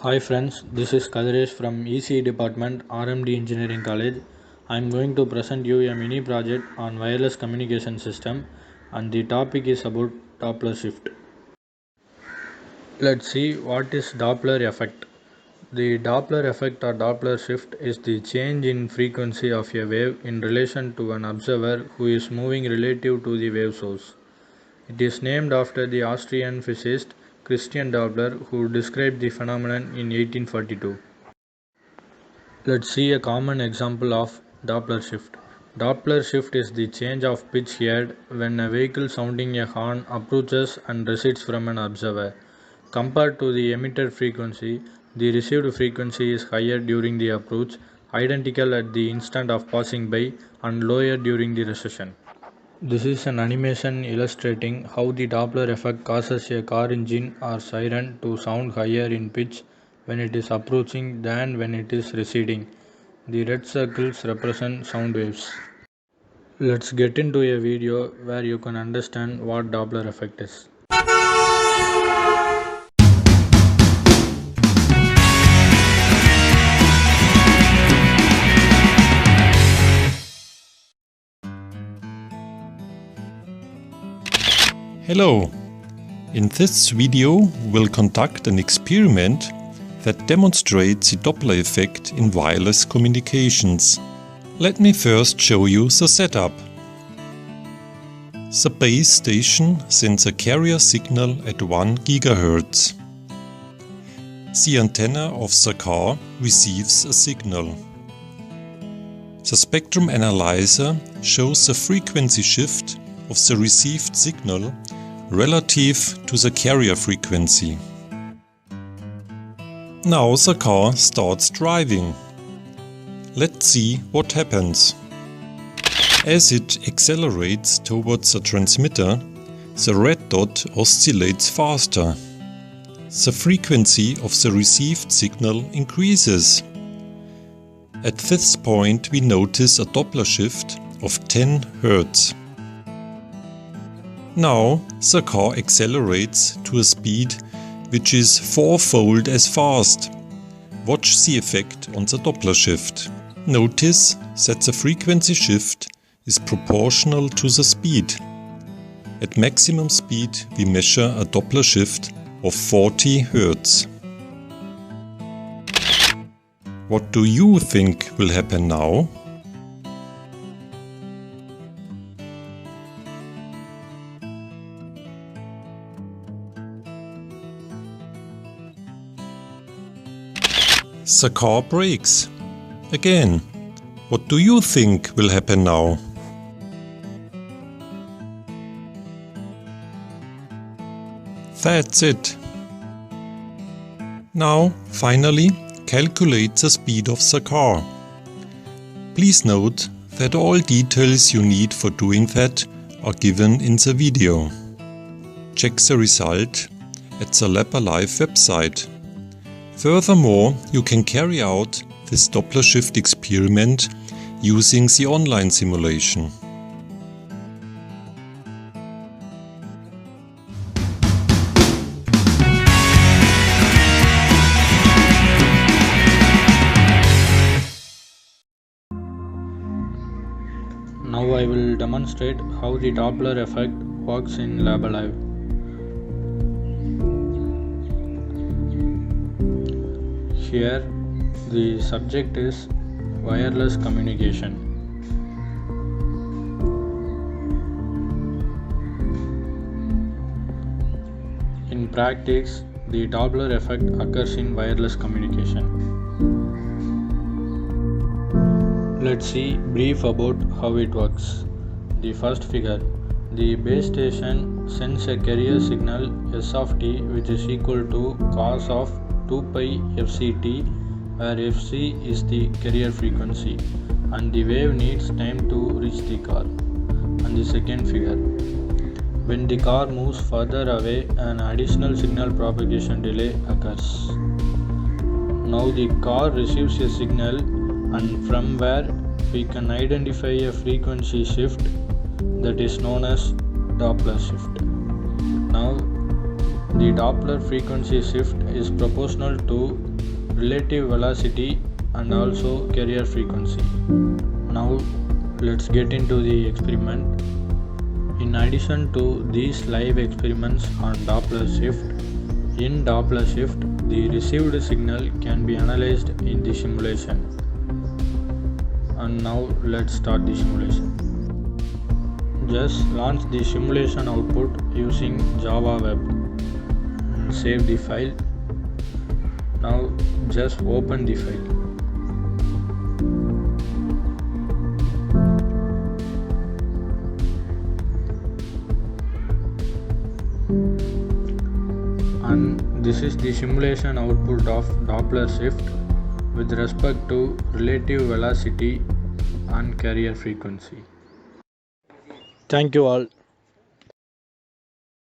Hi friends, this is Kadresh from EC Department, RMD Engineering College. I am going to present you a mini project on wireless communication system and the topic is about Doppler shift. Let's see what is Doppler effect. The Doppler effect or Doppler shift is the change in frequency of a wave in relation to an observer who is moving relative to the wave source. It is named after the Austrian physicist Christian Doppler who described the phenomenon in 1842. Let's see a common example of Doppler shift. Doppler shift is the change of pitch heard when a vehicle sounding a horn approaches and recedes from an observer. Compared to the emitted frequency, the received frequency is higher during the approach, identical at the instant of passing by, and lower during the recession. This is an animation illustrating how the Doppler effect causes a car engine or siren to sound higher in pitch when it is approaching than when it is receding. The red circles represent sound waves. Let's get into a video where you can understand what Doppler effect is. Hello! In this video we'll conduct an experiment that demonstrates the Doppler effect in wireless communications. Let me first show you the setup. The base station sends a carrier signal at 1 GHz. The antenna of the car receives a signal. The spectrum analyzer shows the frequency shift of the received signal relative to the carrier frequency. Now the car starts driving. Let's see what happens. As it accelerates towards the transmitter, the red dot oscillates faster. The frequency of the received signal increases. At this point we notice a Doppler shift of 10 Hz. Now the car accelerates to a speed which is fourfold as fast. Watch the effect on the Doppler shift. Notice that the frequency shift is proportional to the speed. At maximum speed we measure a Doppler shift of 40 Hz. What do you think will happen now? The car brakes. Again, what do you think will happen now? That's it. Now, finally, calculate the speed of the car. Please note that all details you need for doing that are given in the video. Check the result at the Lab Alive website. Furthermore, you can carry out this Doppler shift experiment using the online simulation. Now I will demonstrate how the Doppler effect works in Lab Alive. Here the subject is wireless communication. In practice, the Doppler effect occurs in wireless communication. Let's see brief about how it works. The first figure. The base station sends a carrier signal S of t which is equal to cos of 2 pi fct, where fc is the carrier frequency and the wave needs time to reach the car. And the second figure. When the car moves further away, an additional signal propagation delay occurs. Now the car receives a signal, and from where we can identify a frequency shift that is known as Doppler shift. Now The Doppler frequency shift is proportional to relative velocity and also carrier frequency. Now let's get into the experiment. In addition to these live experiments on Doppler shift, in Doppler shift, the received signal can be analyzed in the simulation. And now let's start the simulation. Just launch the simulation output using Java Web and save the file. Now just open the file. And this is the simulation output of Doppler shift with respect to relative velocity and carrier frequency. Thank you all.